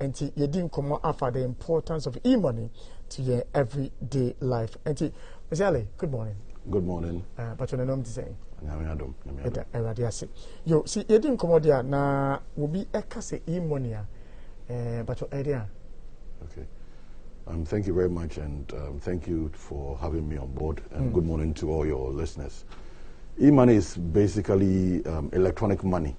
and you didn't come after the importance of e-money to your everyday life. And Mr. Ali, good morning. Good morning. But you're not saying. You see, you didn't come out there now. Will be a case e-money, but your idea. Okay. Thank you very much, and thank you for having me on board. And good morning to all your listeners. E-money is basically electronic money.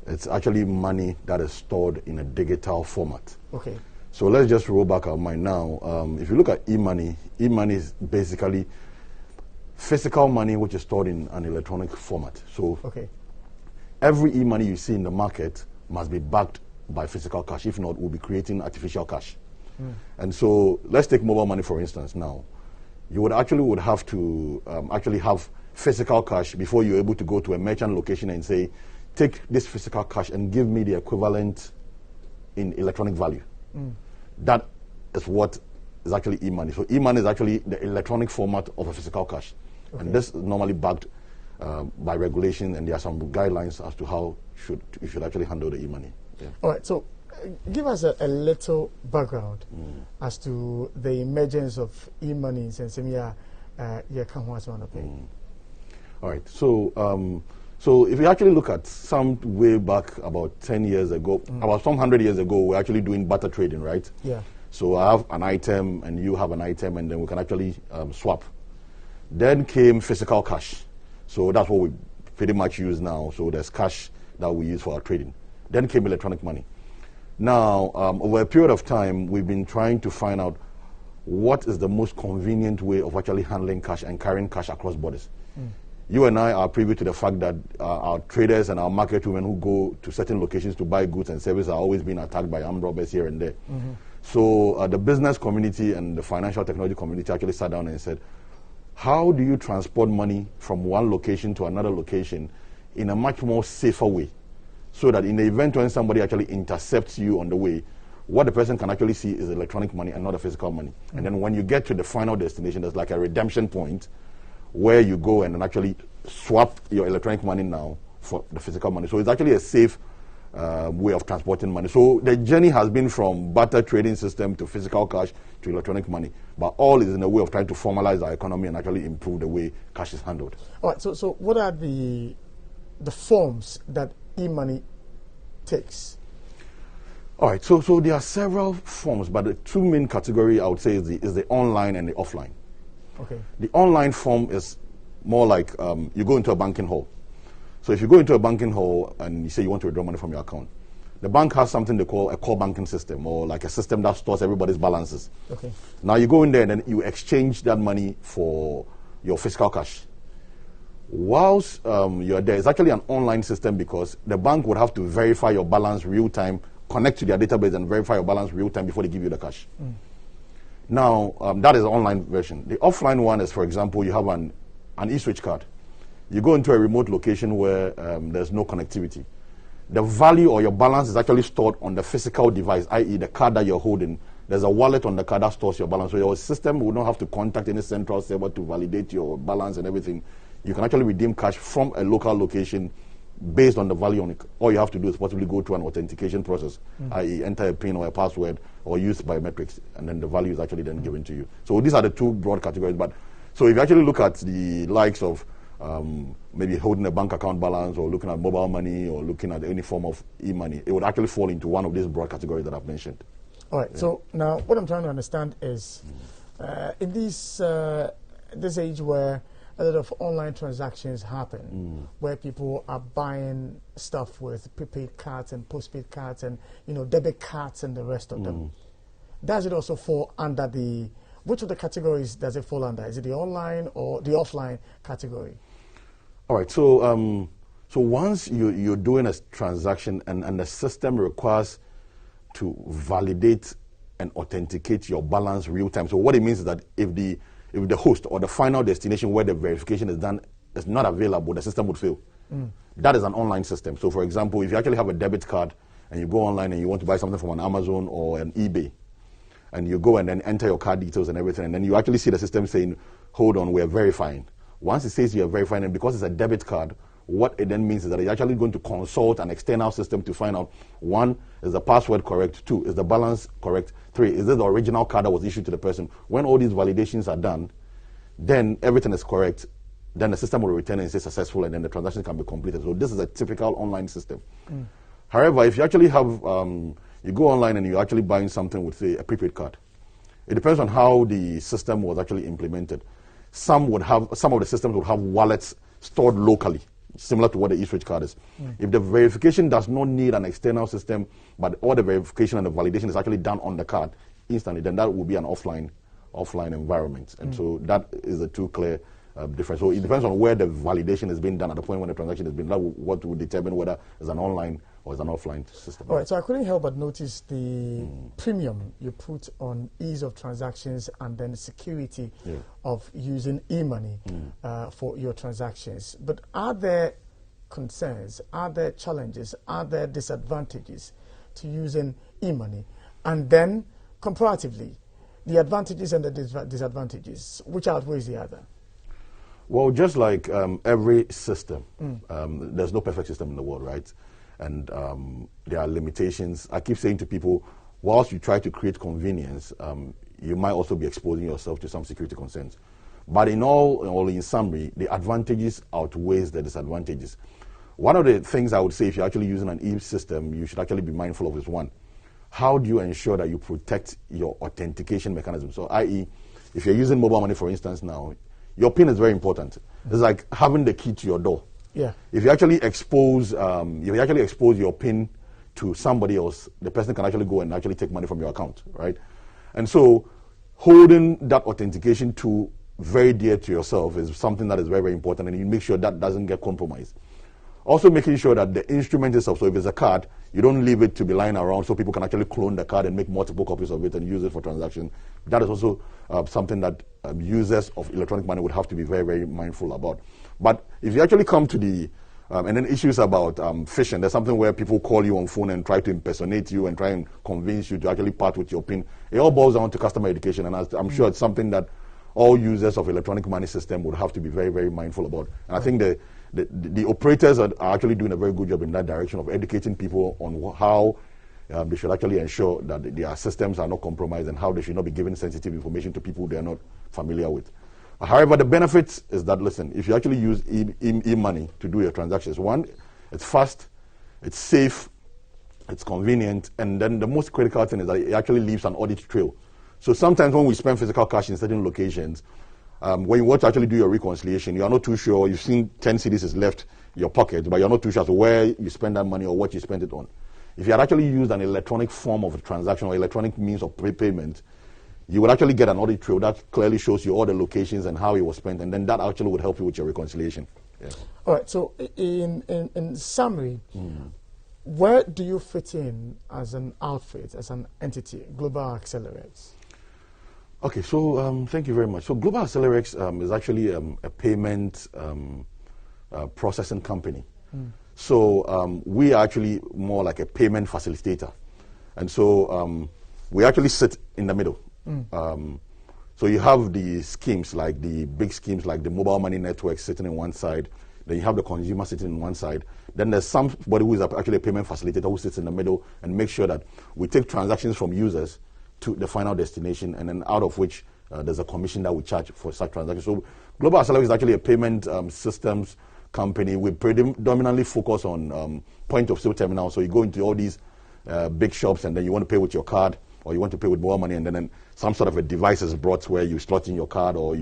It's actually money that is stored in a digital format. Okay. So let's just roll back our mind now. If you look at e-money is basically physical money which is stored in an electronic format. So every e-money you see in the market must be backed by physical cash. If not, we'll be creating artificial cash. And so let's take mobile money for instance now. You would have to actually have physical cash before you're able to go to a merchant location and say, take this physical cash and give me the equivalent in electronic value. That is what is actually e-money. So e-money is actually the electronic format of a physical cash. And this is normally backed by regulation, and there are some guidelines as to how you should actually handle the e-money. Yeah. All right, so give us a little background as to the emergence of e-monies and some All right, so so if you actually look at some way back about 10 years ago, about some 100 years ago, we're actually doing barter trading, right? Yeah. So I have an item and you have an item, and then we can actually swap. Then came physical cash. So that's what we pretty much use now. So there's cash that we use for our trading. Then came electronic money. Now, over a period of time, we've been trying to find out what is the most convenient way of actually handling cash and carrying cash across borders. You and I are privy to the fact that our traders and our market women who go to certain locations to buy goods and services are always being attacked by armed robbers here and there. So the business community and the financial technology community actually sat down and said, how do you transport money from one location to another location in a much more safer way, so that in the event when somebody actually intercepts you on the way, what the person can actually see is electronic money and not a physical money. And then when you get to the final destination, there's like a redemption point where you go and actually swap your electronic money now for the physical money. So it's actually a safe way of transporting money. So the journey has been from barter trading system to physical cash to electronic money, but all is in a way of trying to formalize our economy and actually improve the way cash is handled. All right, so what are the forms that e-money takes? All right, so there are several forms, but the two main categories I would say is the online and the offline. Okay. The online form is more like you go into a banking hall. So if you go into a banking hall and you say you want to withdraw money from your account, the bank has something they call a core banking system, or like a system that stores everybody's balances. Okay. Now you go in there and then you exchange that money for your physical cash. Whilst you're there, it's actually an online system because the bank would have to verify your balance real time, connect to their database and verify your balance real time before they give you the cash. Now, that is the online version. The offline one is, for example, you have an e-switch card. You go into a remote location where there's no connectivity. The value or your balance is actually stored on the physical device, i.e. the card that you're holding. There's a wallet on the card that stores your balance. So your system will not have to contact any central server to validate your balance and everything. You can actually redeem cash from a local location based on the value on it. All you have to do is possibly go through an authentication process, i.e. enter a PIN or a password or use biometrics, and then the value is actually then given to you. So these are the two broad categories. But so if you actually look at the likes of maybe holding a bank account balance or looking at mobile money or looking at any form of e-money, it would actually fall into one of these broad categories that I've mentioned. All right. Yeah. So now what I'm trying to understand is in this age where a lot of online transactions happen, where people are buying stuff with prepaid cards and postpaid cards and debit cards and the rest of them. Does it also fall under which of the categories does it fall under? Is it the online or the offline category? All right. So once you're doing a transaction and the system requires to validate and authenticate your balance real time. So what it means is that if the host or the final destination where the verification is done is not available, the system would fail. That is an online system. So for example, if you actually have a debit card and you go online and you want to buy something from an Amazon or an eBay, and you go and then enter your card details and everything, and then you actually see the system saying, hold on, we're verifying. Once it says you're verifying, and because it's a debit card, what it then means is that it's actually going to consult an external system to find out, 1, is the password correct? 2, is the balance correct? 3, is this the original card that was issued to the person? When all these validations are done, then everything is correct. Then the system will return and say successful, and then the transaction can be completed. So this is a typical online system. However, if you actually have, you go online and you're actually buying something with, say, a prepaid card, it depends on how the system was actually implemented. Some of the systems would have wallets stored locally, similar to what the eSwitch card is. If the verification does not need an external system, but all the verification and the validation is actually done on the card instantly, then that will be an offline environment. And so that is the two clear difference. So it depends on where the validation is being done at the point when the transaction is being done, what will determine whether it's an online or it's an offline system. All right, so I couldn't help but notice the premium you put on ease of transactions and then security of using e-money for your transactions. But are there concerns, are there challenges, are there disadvantages to using e-money? And then, comparatively, the advantages and the disadvantages, which outweighs the other? Well, just like every system, there's no perfect system in the world, right? And there are limitations. I keep saying to people, whilst you try to create convenience, you might also be exposing yourself to some security concerns. But in summary, the advantages outweighs the disadvantages. One of the things I would say, if you're actually using an e-system, you should actually be mindful of is, 1, how do you ensure that you protect your authentication mechanism? So, i.e., if you're using mobile money, for instance, now, your PIN is very important. It's like having the key to your door. Yeah. If you actually expose your PIN to somebody else, the person can actually go and actually take money from your account, right? And so, holding that authentication tool very dear to yourself is something that is very, very important, and you make sure that doesn't get compromised. Also making sure that the instrument itself, so if it's a card, you don't leave it to be lying around so people can actually clone the card and make multiple copies of it and use it for transaction. That is also something that users of electronic money would have to be very, very mindful about. But if you actually come to the, and then issues about phishing, there's something where people call you on phone and try to impersonate you and try and convince you to actually part with your PIN. It all boils down to customer education, and I'm sure it's something that all users of electronic money system would have to be very, very mindful about. And I think the operators are actually doing a very good job in that direction of educating people on how they should actually ensure that their systems are not compromised and how they should not be giving sensitive information to people they are not familiar with. However, the benefits is that, listen, if you actually use e-money to do your transactions, 1, it's fast, it's safe, it's convenient, and then the most critical thing is that it actually leaves an audit trail. So sometimes when we spend physical cash in certain locations, when you want to actually do your reconciliation, you are not too sure. You've seen 10 cedis is left your pocket, but you're not too sure as to where you spend that money or what you spent it on. If you had actually used an electronic form of a transaction or electronic means of prepayment, you would actually get an audit trail that clearly shows you all the locations and how it was spent, and then that actually would help you with your reconciliation. Yeah. All right, so in summary, where do you fit in as an outfit, as an entity, Global Accelerex? Okay, so thank you very much. So Global Accelerex is actually a payment processing company. So we are actually more like a payment facilitator. And so we actually sit in the middle. So you have the schemes, like the big schemes, like the mobile money network sitting on one side. Then you have the consumer sitting on one side. Then there's somebody who is actually a payment facilitator who sits in the middle and makes sure that we take transactions from users to the final destination, and then out of which there's a commission that we charge for such transactions. So Global Accelerex is actually a payment systems company. We predominantly focus on point-of-sale terminals. So you go into all these big shops, and then you want to pay with your card, or you want to pay with more money, and then some sort of a device is brought where you slot in your card, or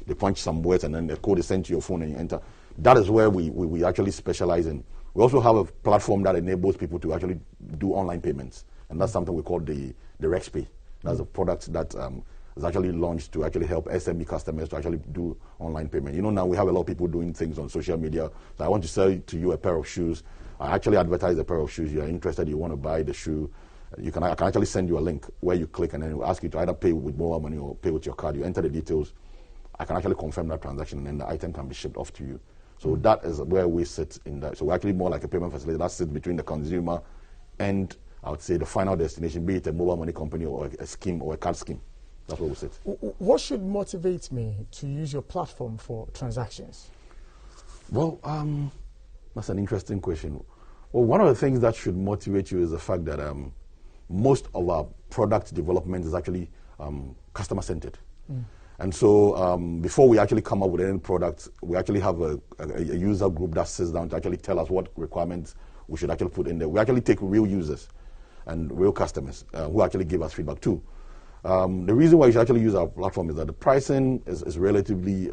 they punch some words, and then the code is sent to your phone, and you enter. That is where we actually specialize in. We also have a platform that enables people to actually do online payments, and that's something we call the RexPay. That's a product that is actually launched to actually help SME customers to actually do online payment. You know, now we have a lot of people doing things on social media. So I want to sell to you a pair of shoes. I actually advertise a pair of shoes. You're interested, you want to buy the shoe. I can actually send you a link where you click, and then it will ask you to either pay with mobile money or pay with your card. You enter the details. I can actually confirm that transaction, and then the item can be shipped off to you. So that is where we sit in that. So we're actually more like a payment facility that sits between the consumer and, I would say, the final destination, be it a mobile money company or a scheme or a card scheme. That's where we sit. What should motivate me to use your platform for transactions? Well, That's an interesting question. Well, one of the things that should motivate you is the fact that most of our product development is actually customer-centered. And so before we actually come up with any product, we actually have a user group that sits down to actually tell us what requirements we should actually put in there. We actually take real users and real customers who actually give us feedback too. The reason why you should actually use our platform is that the pricing is relatively,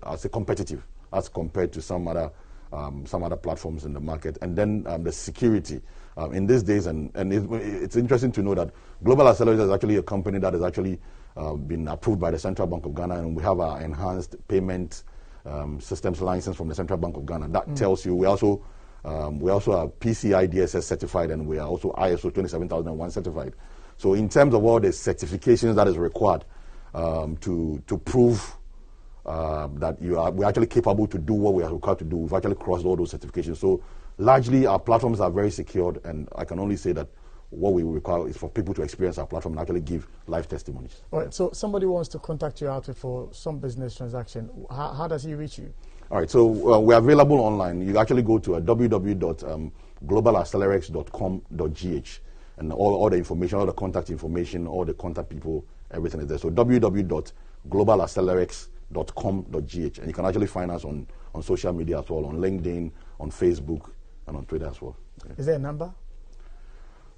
I'd say, competitive as compared to some other platforms in the market. And then the security. In these days, and it's interesting to know that Global Accelerator is actually a company that has actually been approved by the Central Bank of Ghana, and we have our enhanced payment systems license from the Central Bank of Ghana. That tells you we also are PCI DSS certified, and we are also ISO 27001 certified. So in terms of all the certifications that is required to prove that we're actually capable to do what we are required to do, we've actually crossed all those certifications. So largely our platforms are very secured, and I can only say that what we require is for people to experience our platform and actually give live testimonies. All right, so somebody wants to contact you out for some business transaction. How does he reach you? All right, so we're available online. You actually go to www.globalaccelerax.com.gh, and all the information, all the contact information, all the contact people, everything is there. So www.globalaccelerax.com.gh, and you can actually find us on social media as well, on LinkedIn, on Facebook, and on Twitter as well. Okay. Is there a number?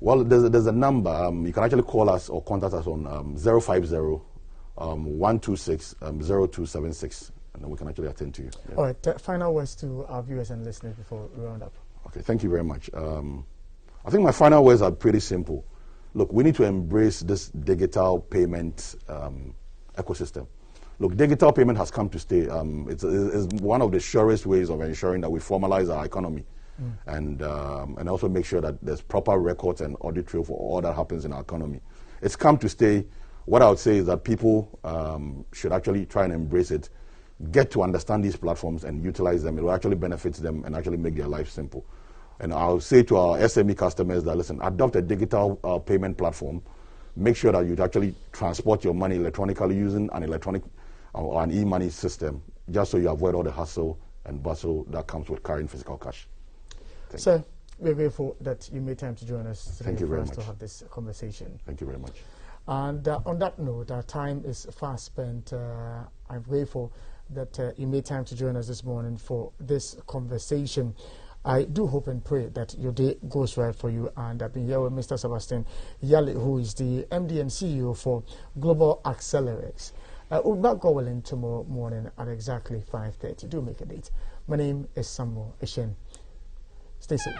Well, there's a number. You can actually call us or contact us on 050-126-0276, and then we can actually attend to you. Yeah. All right. Final words to our viewers and listeners before we round up. Okay. Thank you very much. I think my final words are pretty simple. Look, we need to embrace this digital payment ecosystem. Look, digital payment has come to stay. It's one of the surest ways of ensuring that we formalize our economy. And also make sure that there's proper records and audit trail for all that happens in our economy. It's come to stay. What I would say is that people should actually try and embrace it, get to understand these platforms and utilize them. It will actually benefit them and actually make their life simple. And I'll say to our SME customers that, listen, adopt a digital payment platform. Make sure that you actually transport your money electronically using an electronic or an e-money system, just so you avoid all the hassle and bustle that comes with carrying physical cash. Sir, we're grateful that you made time to join us today for us to have this conversation. Thank you very much. And on that note, our time is fast spent. I'm grateful that you made time to join us this morning for this conversation. I do hope and pray that your day goes right for you. And I've been here with Mr. Sebastian Yali, who is the MD and CEO for Global Accelerax. We'll back go in tomorrow morning at exactly 5:30. Do make a date. My name is Samuel Eshen. Stay safe.